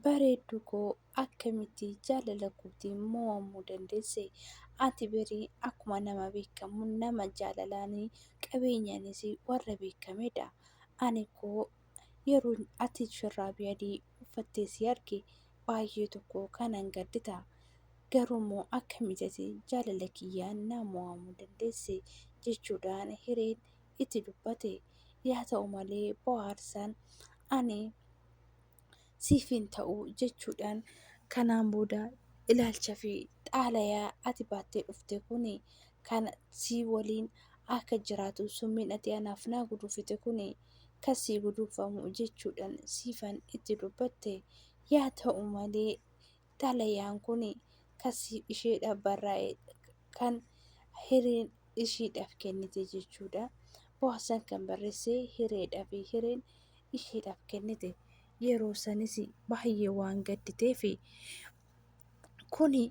bareeddu koo akkamitti jaalala kootiin mo'amuu dandeesse? Ati barii akkuma nama beekamu nama jaalalaanii qabeenyaanis warra beekamedha. Ani koo yeroo ati shurraabii adii uffattee si arge baay'ee tokko kanan gaddita. Garuummoo akkamitti jaalala kiyyaan na mo'amuu dandeesse jechuudhaan hireen itti dubbate. Yaa ta'u malee bohaarsaan ani siifin ta'u jechuudhaan kanaan booda ilaalchaa fi xaalayaa ati baattee dhufte kuni kan si waliin akka jiraatu summiin ati anaaf naa guduufite kuni kan si guduufamu jechuudhaan siifan itti dubbatte. Yaa ta'u malee xalayaan kuni kan isheedhaaf barraa'e kan hireen isheedhaaf kennite jechuudha. Bohaarsaan kan barreesse hireedhaa fi hireen isheedhaaf kennite. Yeroo sanis baay'ee waan gadditeef kuni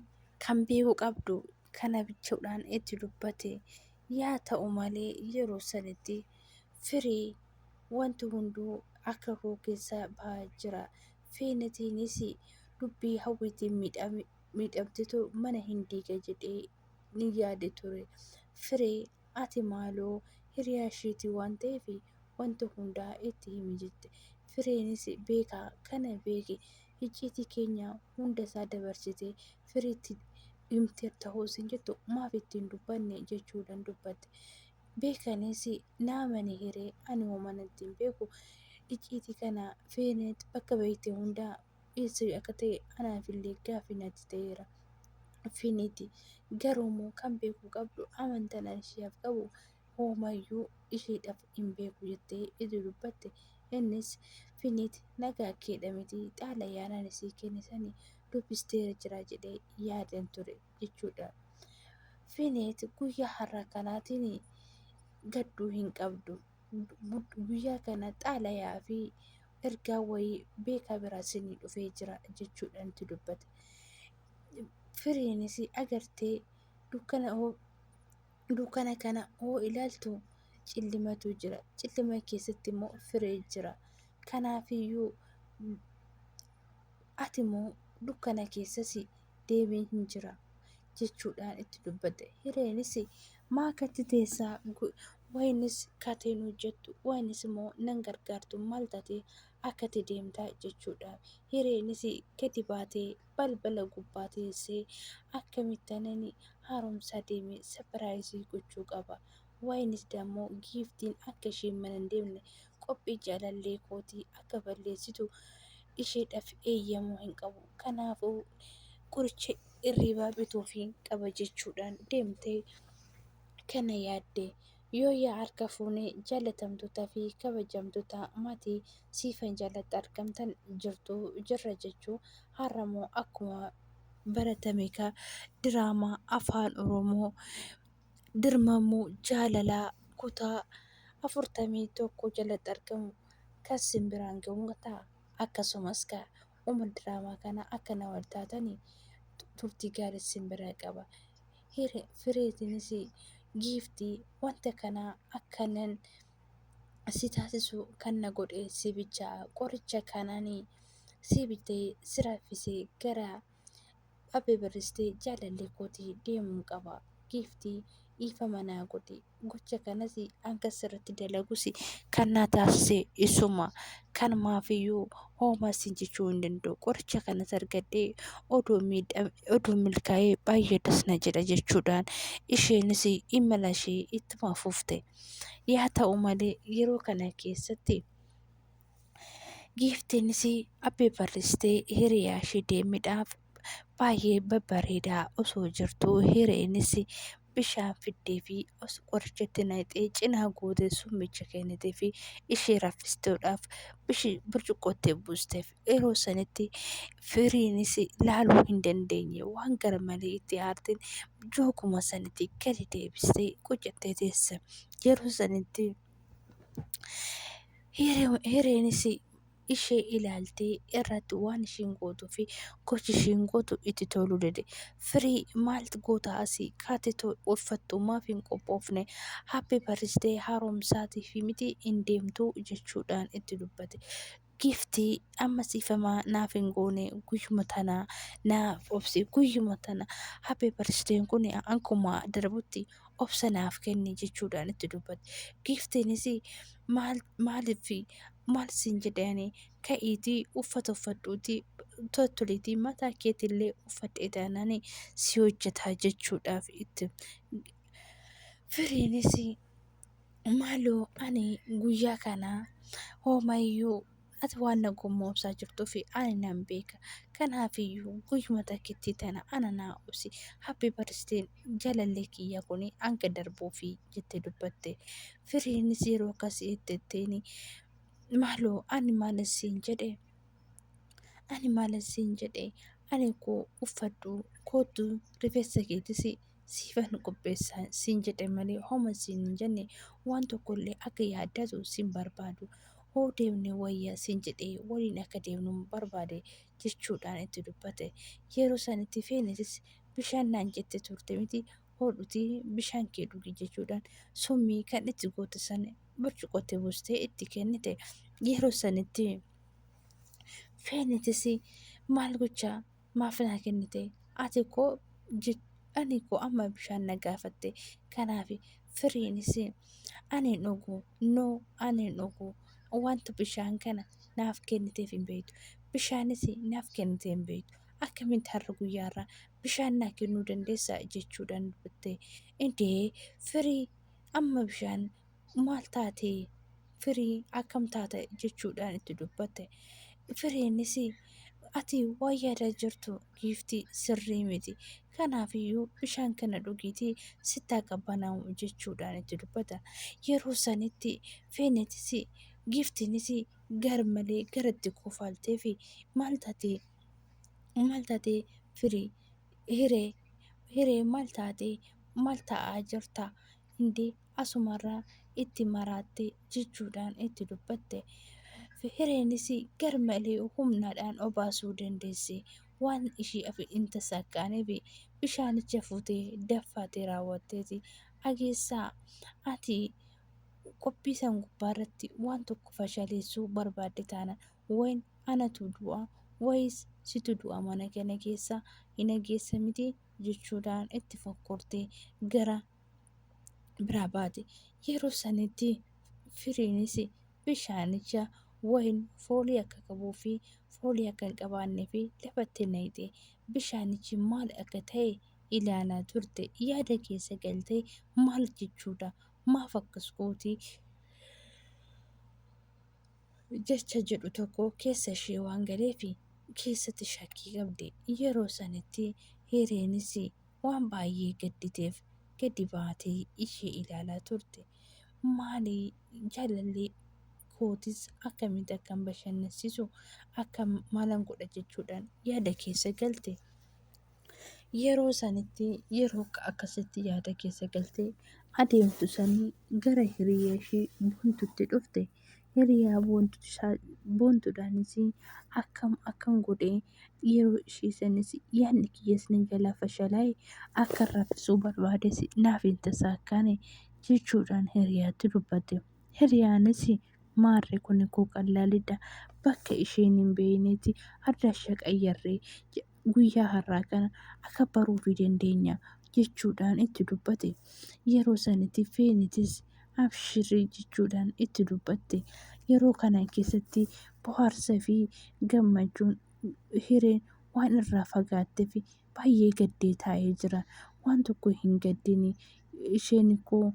kan beekuu qabdu kana jechuudhaan itti dubbate. Yaa ta'u malee yeroo sanitti firii wanti hunduu akka koo keessaa bahaa jira. Feenatiinis dubbii hawwiitiin miidhamtetu mana hin diiga jedhee ni yaade ture. Firee ati maaloo hiriyaa isheetii waan ta'eef wanta hundaa itti himi jette. Fireenis beekaa kana beeki icciitii keenya hundasaa dabarsitee firiitti himteer ta'uu isin jettu maaf ittiin dubbanne jechuudhaan dubbatte. Beekanis naamani hiree ani hoomana ittiin beeku icciitii kana feeneet bakka beekte hundaa eessa akka ta'e anaafillee gaaffii natti ta'eera. Finiiti garuummoo kan beekuu qabdu amantaan isheef qabu hoomayyuu isheedhaaf hin beeku jettee itti dubbatte. Innis finiiti nagaa keedha miti xaalayaa ani sii kenne sani dubbisteera jira jedhee yaadan ture jechuudha. Finiiti guyyaa har'a kanaatiin gadduu hin qabdu. Guyyaa kana xaalayaa fi ergaa wayii beekaa biraa isinii dhufee jira jechuudhaan itti dubbate. Firiinis agartee dukkana kana hoo ilaaltu cillimatu jira. Cillima keessatti immoo firee jira. Kanaafiyyuu ati immoo dukkana keessas deemee hin jira jechuudhaan itti dubbate. Hireenis maakatti teessaa waynis kaateen hojjettu waynis immoo nan gargaartu maal taatee akkati deemtaa jechuudha. Hireenis gadi baatee balbala gubbaa teessee akkamittanani haaromsaa deemee sapiraayizii gochuu qaba. Waynis dammoo giiftiin akka isheen mana hin deemne qophii jaalallee kootii akka balleessitu isheedhaaf eeyyamuu hin qabu. Kanaafuu qoricha hirribaa bituufiin qaba jechuudhaan deemtee kana yaadde. Yoo yaa harka fuunee jaalatamtootaa fi kabajamtoota maatii siifan jaalatti argamtan jirra jechuu har'amoo akkuma baratame ka diraamaa afaan oromoo dirmamuu jaalalaa kutaa 41 jalatti argamu kan simbiraan ga'uun ta'a. Akkasumas diraamaa kana akka na wal taatanii turtii gaarii simbiraa qaba. Fireetiinis giiftii wanta kanaa akkanan si taasisu kan na godhe si bichaa qoricha kananii si bitee si raffisee gara abbee barreessitee jaalallee kootii deemuun qaba. Giiftii ifa manaa godhe gocha kanas hanga sirratti dalagus kan na taasise isuma kan maafiyyuu hoomaa siin jechuu hin danda'u. Qoricha kanas argadhee odoo milkaa'ee baay'ee dasna jedha jechuudhaan isheenis imala ishee ittuma fufte. Yaa ta'u malee yeroo kana keessatti giiftiinis abbee barreessitee hiriyaa ishee deemuudhaaf baay'ee babbareedaa osoo jirtuu hireenis bishaan fiddee fi qorichatti naqxee cinaa gootee summicha kennitee fi ishee raffistuudhaaf burcuqqootti buusteef. Yeroo sanitti firiinis laaluu hin dandeenye waan gara malee itti aarteen jookuma sanitti gadi deebistee qucettee teesse. Yeroo sanitti hireenis ishee ilaaltee irratti waan isheen gootuu fi gochi isheen gootu itti toluu dide. Firii maaltu goota asii kaatee uffattu maaf hin qophoofne habbee barreessitee haaromsaatii fi miti hin deemtuu jechuudhaan itti dubbate. Giftii amma siifamaa naaf hin goone guyyuma tanaa naaf obsi guyyuma tana happy birthday kun akkuma darbutti obsa naaf kenni jechuudhaan itti dubbate. Giftiinis maal siin jedhanii ka'iitii uffata uffadhuutii tottoliitii mataa keetillee uffadhee taananii si hojjetaa jechuudhaaf itti. Firiinis maaloo ani guyyaa kanaa hoomayyuu ati waan na gommoomsaa jirtuu fi ani nan beeka. Kanaafiyyuu guyyuma takkitti tana ana naa obsi. Happy birthday jaalallee kiyya kun hanga darbuufi jettee dubbatte. Firiinis yeroo akkasii jetteeni maaloo ani maalan siin jedhe ani koo uffadhu kootu rifeensa keetis siifan qopheessaa siin jedhe malee homa siin hin jenne waan tokkollee akka yaaddatu siin barbaadu. Hoo deemne wayyaa siin jedhee waliin akka deemnu barbaade jechuudhaan itti dubbate. Yeroo sanitti feenetis bishaan naan jette turte miti hodhutii bishaan kee dhugi jechuudhaan summii kan itti goote sana burcuqotte buustee itti kennite. Yeroo sanitti feenetis maal gochaa maaf naa kennite ani koo amma bishaan na gaafatte kanaaf firiinis ani hin dhugu wanta bishaan kana naaf kenniteef hin beektu. Bishaanis naaf kennitee hin beektu. Akkamitti har'a guyyaarraa bishaan naa kennuu dandeessaa jechuudhaan dubbatte. Indee firii amma bishaan maal taate firii akkam taata jechuudhaan itti dubbatte. Firiinis ati waan yaadaa jirtu giiftii sirrii miti. Kanaafiyyuu bishaan kana dhugiitii sittaa qabbanaa'u jechuudhaan itti dubbata. Yeroo sanitti feenetis giiftiinis garmalee garatti kofaaltee fi maal taatee firii hiree maal taatee maal ta'aa jirta indee asumarraa itti maraattee jechuudhaan itti dubbatte. Hireenis garmalee humnaadhaan obaasuu dandeesse. Waan ishii hin tasaaqaaneef bishaanicha fuutee daffaatee raawwatteeti. Dhageessaa ati qophii san gubbaarratti waan tokko fashaleessuu barbaadde taana wayin anatu du'a wayis situ du'a mana kana keessa hin dhageessa miti jechuudhaan itti fokkortee gara biraa baate. Yeroo sanitti firiinis bishaanicha wayin foolii akka qabuu fi foolii akka hin qabaannee fi lafatti naqxee bishaanichi maal akka ta'e ilaalaa turte. Yaada keessa galtee maal jechuudha maaf akkas gootii jecha jedhu tokko keessa ishee waan galeefi keessatti shakkii qabde. Yeroo sanitti hireenis waan baay'ee gadditeef gadi baatee ishee ilaalaa turte. Maali jaalallee kootis akkamitti akkan bashannansiisu akka maalan godha jechuudhaan yaada keessa galte. Yeroo sanitti yeroo akkasitti yaada keessa galtee adeemtu sanii gara hiriyaa ishee boontutti dhufte. Hiriyaa boontuudhaanis akkam godhee yeroo ishee sanis yaadni kiyyaas na jalaa fashalaa'e akka raffisuu barbaades naaf hin tasaakkaane jechuudhaan hiriyaatti dubbate. Hiriyaanis maarree kun koo qallaalidha bakka isheen hin beeynetti adda ishee qayyarree guyyaa har'aa kana akka baruufi dandeenya jechuudhaan itti dubbate. Yeroo sanitti feenetis abshirii jechuudhaan itti dubbatte. Yeroo kana keessatti bohaarsaa fi gammachuun hireen waan irraa fagaatteef baay'ee gaddee taa'ee jira. Waan tokko hin gaddini isheen koo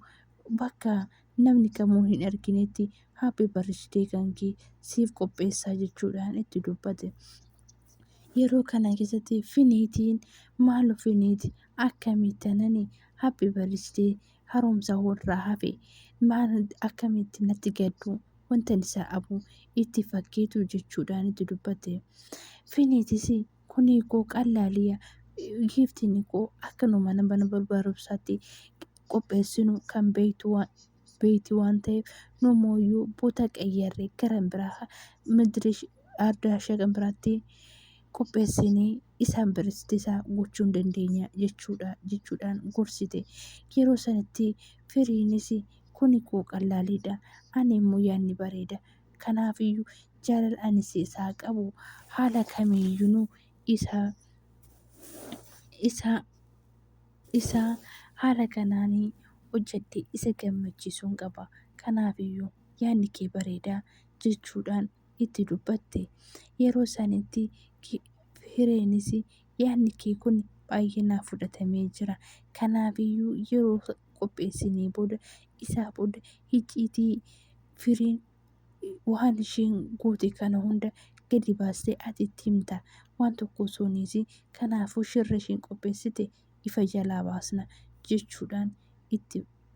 bakka namni kamuu hin arginetti happy birthday kan kee siif qopheessaa jechuudhaan itti dubbate. Yeroo kana keessatti finiitiin maaloo finiiti akkamitti happy birthday haaromsa warraa hafe maal akkamitti natti gaddu wanta isaa abu itti fakkeetu jechuudhaan itti dubbate. Finiitis kuni koo qallaaliya giiftiin koo akka nu mana barbaarumsaatti qopheessinu kan beektu waan ta'eef numooyyuu boota qayyarree gara biraa midirish addaashaa kan biraatti qopheessinee isaan birthday isaa gochuu hin dandeenya jechuudhaan gorsite. Yeroo sanatti firiinis kuni koo qallaalidha ani immoo yaadni bareeda kanaafiyyuu jaalala anis isaa qabu haala kamiiyyuu isa isa haala kanaanii hojjedhee isa gammachiisuun qaba. Kanaafiyyuu yaadni kee bareedaa jechuudhaan itti dubbatte. Yeroo sanitti hireenis yaadni kee kun baay'ee naaf fudhatamee jira. Kanaafiyyuu yeroo qopheessinee booda isaa booda icciitii firiin waan isheen goote kana hunda gadi baastee ati itti himta. Waan tokko osoonis kanaafuu shirra isheen qopheessite ifa jalaa baasna jechuudhaan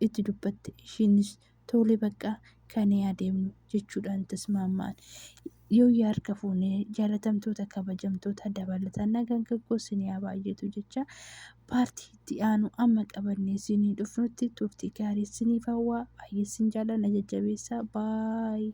itti dubbatte. Isheenis tole bakka kan adeemnu jechuudhaan tasmaammaan. Yoo harka fuunee jaalatamtoota kabajamtoota dabalataan nagaan gaggoossinii haa baay'atu jecha paartii itti aanu amma qabannee isinii dhufnutti turtii gaarii isiniif hawwaa. Baay'ee isin jaalladha, na jajjabeessaa. Baay'ee.